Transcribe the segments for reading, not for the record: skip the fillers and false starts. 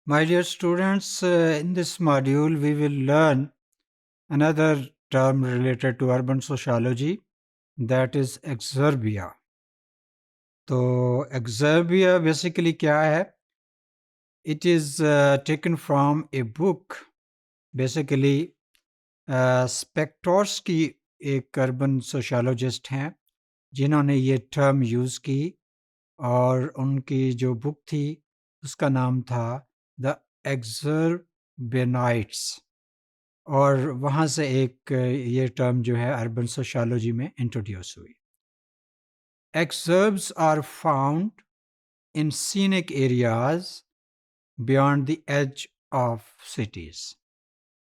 My dear students, in this module, we will learn another term related to urban sociology, that is exerbia. So, exerbia basically kya hai? It is taken from a book. Basically, स्पेक्टोर्स्की एक urban sociologist हैं जिन्होंने ये term use की, और उनकी जो book थी उसका नाम था द एक्सर्बेनाइट्स, और वहाँ से एक ये टर्म जो है अर्बन सोशियोलॉजी में इंट्रोड्यूस हुई. Exurbs are found in scenic areas beyond the edge of cities.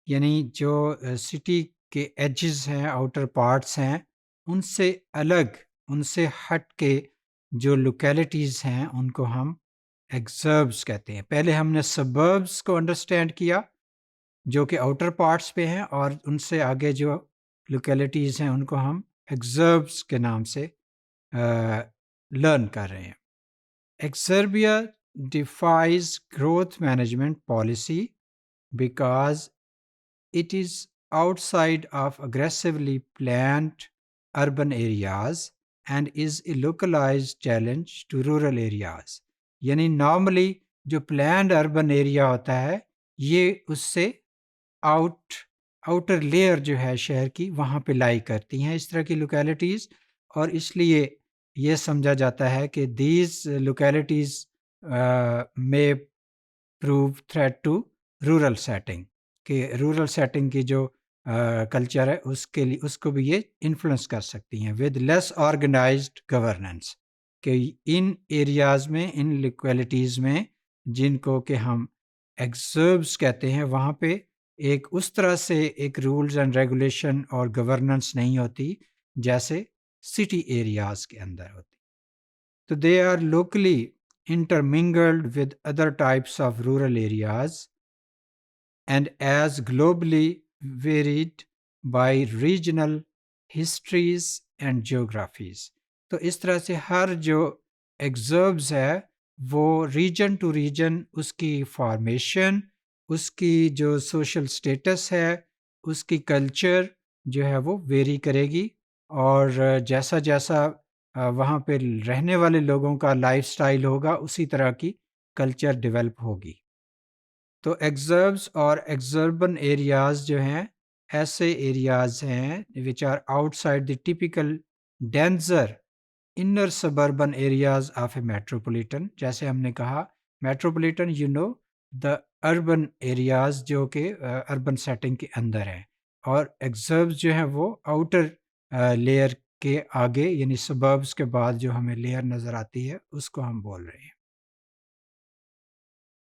यानी जो सिटी के एजेस हैं, आउटर पार्ट्स हैं, उनसे अलग, उनसे हट के जो लोकेलिटीज़ हैं उनको हम एक्सर्ब्स कहते हैं. पहले हमने सबर्ब्स को अंडरस्टैंड किया जो कि आउटर पार्ट्स पे हैं, और उनसे आगे जो लोकेलिटीज़ हैं उनको हम एक्सर्ब्स के नाम से लर्न कर रहे हैं. Exurbia defies growth management policy because it is outside of aggressively planned urban areas and is a localized challenge to rural areas. यानी नॉर्मली जो प्लान्ड अर्बन एरिया होता है ये उससे आउटर लेयर जो है शहर की वहाँ पे लाई करती हैं इस तरह की लोकेलिटीज़, और इसलिए ये समझा जाता है कि दीज लोकेलिटीज़ में prove threat to rural setting, कि रूरल सेटिंग की जो कल्चर है उसके लिए उसको भी ये इन्फ्लुएंस कर सकती हैं विद लेस ऑर्गेनाइज्ड गवर्नेंस. कि इन एरियाज़ में, इन लोकेलिटीज़ में जिनको कि हम एक्सर्ब्स कहते हैं, वहाँ पे एक उस तरह से एक रूल्स एंड रेगुलेशन और गवर्नेंस नहीं होती जैसे सिटी एरियाज़ के अंदर होती. तो they are locally intermingled with other types of rural areas and as globally varied by regional histories and geographies. तो इस तरह से हर जो एक्सर्ब्स है वो रीजन टू रीजन उसकी फॉर्मेशन, उसकी जो सोशल स्टेटस है, उसकी कल्चर जो है वो वेरी करेगी, और जैसा जैसा वहाँ पे रहने वाले लोगों का लाइफस्टाइल होगा उसी तरह की कल्चर डेवलप होगी. तो एक्सर्ब्स और एक्सर्बन एरियाज़ जो हैं ऐसे एरियाज़ हैं which are outside the typical denser inner suburban areas of a metropolitan. जैसे हमने कहा मेट्रोपोलिटन द अर्बन एरियाज़ जो कि अर्बन सेटिंग के अंदर हैं, और एक्सर्ब्स जो हैं वो आउटर लेयर के आगे यानी सबर्ब्स के बाद जो हमें लेयर नज़र आती है उसको हम बोल रहे हैं.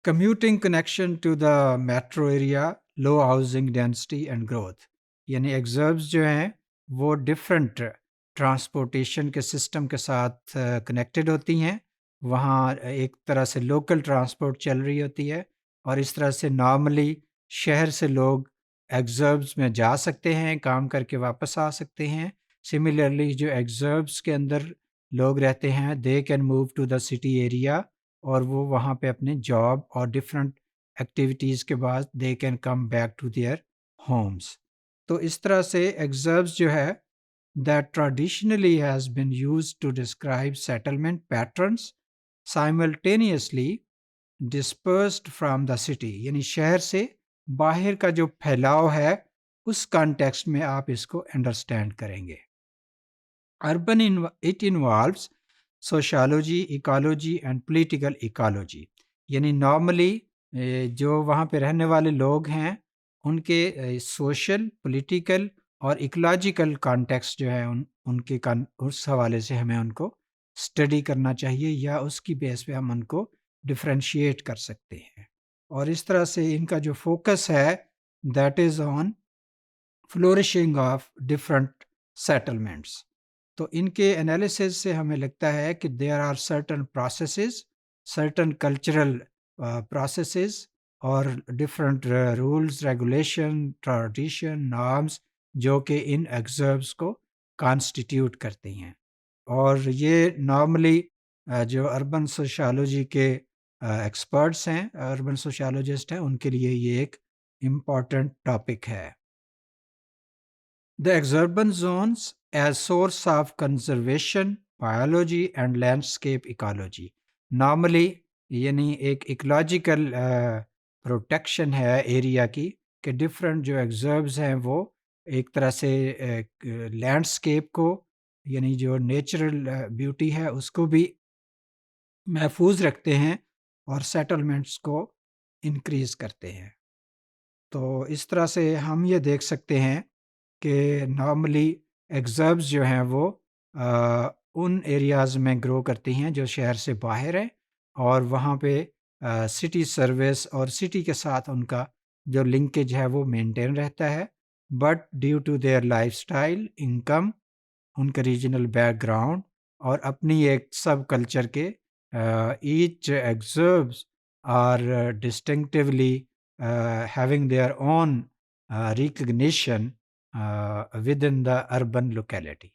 Commuting connection to the metro area, low housing density and growth. यानी एक्सर्ब्स जो हैं वो डिफरेंट ट्रांसपोर्टेशन के सिस्टम के साथ कनेक्टेड होती हैं. वहाँ एक तरह से लोकल ट्रांसपोर्ट चल रही होती है, और इस तरह से नॉर्मली शहर से लोग एक्सर्ब्स में जा सकते हैं, काम करके वापस आ सकते हैं. सिमिलरली जो एक्सर्ब्स के अंदर लोग रहते हैं they can move to the city area, और वो वहाँ पे अपने जॉब और डिफरेंट एक्टिविटीज़ के बाद they can come back to their homes. तो इस तरह से एक्सर्ब्स जो है that traditionally has been used to describe settlement patterns simultaneously dispersed from the city. यानी शहर से बाहर का जो फैलाव है उस कॉन्टेक्स्ट में आप इसको अंडरस्टैंड करेंगे. Urban it involves sociology, ecology and political ecology. यानी नॉर्मली जो वहाँ पे रहने वाले लोग हैं उनके सोशल, पॉलिटिकल और इकोलॉजिकल कॉन्टेक्स्ट जो है उनके उस हवाले से हमें उनको स्टडी करना चाहिए, या उसकी बेस पे हम उनको डिफरेंशिएट कर सकते हैं. और इस तरह से इनका जो फोकस है that is on flourishing of different settlements. तो इनके एनालिसिस से हमें लगता है कि there are certain processes, certain cultural processes और different rules, regulation, tradition, norms जो कि इन एक्सर्ब्स को कॉन्स्टिट्यूट करती हैं. और ये नॉर्मली जो अर्बन सोशियोलॉजी के ایکسپرٹس ہیں، اربن سوشیالوجسٹ ہیں، ان کے لیے یہ ایک امپورٹنٹ ٹاپک ہے۔ The exurban zones as source of conservation, biology and landscape ecology. Normally یعنی ایک ایکولوجیکل پروٹیکشن ہے ایریا کی کہ ڈفرینٹ جو ایگزربز ہیں وہ ایک طرح سے لینڈسکیپ کو یعنی جو نیچرل بیوٹی ہے اس کو بھی محفوظ رکھتے ہیں اور سیٹلمنٹس کو انکریز کرتے ہیں۔ تو اس طرح سے ہم یہ دیکھ سکتے ہیں کہ نارملی ایگزربز جو ہیں وہ ان ایریاز میں گرو کرتی ہیں جو شہر سے باہر ہیں، اور وہاں پہ سٹی سروس اور سٹی کے ساتھ ان کا جو لنکیج ہے وہ مینٹین رہتا ہے، but due to their lifestyle, income, ان کا ریجنل بیک گراؤنڈ اور اپنی ایک سب کلچر کے each exurbs are distinctively having their own recognition within the urban locality.